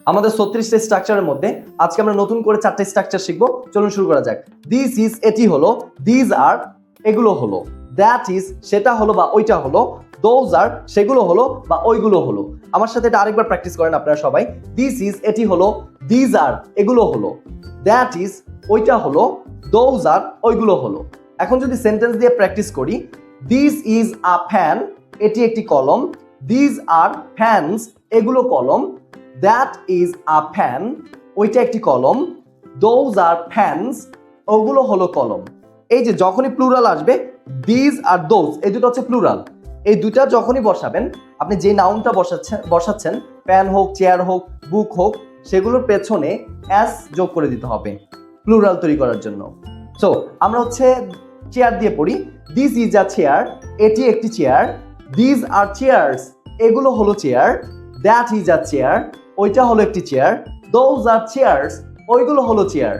আমাদের 36টা স্ট্রাকচারের মধ্যে আজকে আমরা নতুন করে 4টা স্ট্রাকচার শিখবো। চলুন শুরু করা যাক। দিস ইজ এটি হলো, দিস আর এগুলো হলো, দ্যাট ইজ সেটা হলো বা ওইটা হলো, দোজ আর সেগুলো হলো বা ওইগুলো হলো। আমার সাথে এটা আরেকবার প্র্যাকটিস করেন আপনারা সবাই। দিস ইজ এটি হলো, দিস আর এগুলো হলো, দ্যাট ইজ ওইটা হলো, দোজ আর ওইগুলো হলো। এখন যদি সেন্টেন্স দিয়ে প্র্যাকটিস করি, দিস ইজ আ ফ্যান এটি একটি কলম, দিস আর ফ্যানস এগুলো কলম, দ্যাট ইজ আ ফ্যান ওইটা একটি কলম, দোজ আর ফ্যানস ওগুলো হলো কলম। এই যে যখনই প্লুরাল আসবে, দিস আর দোজ এই দুটো হচ্ছে প্লুরাল। এই দুটা যখনই বসাবেন, আপনি যে নাউনটা বসাচ্ছেন ফ্যান হোক, চেয়ার হোক, বুক হোক, সেগুলোর পেছনে এস যোগ করে দিতে হবে প্লুরাল তৈরি করার জন্য। সো আমরা হচ্ছে চেয়ার দিয়ে পড়ি। দিস ইজ আ চেয়ার এটি একটি চেয়ার, দিস আর চেয়ার্স এগুলো হলো chair, that is a chair ওইটা হলো একটি চেয়ার, দোজ আর চেয়ার্স ওইগুলো হলো চেয়ার।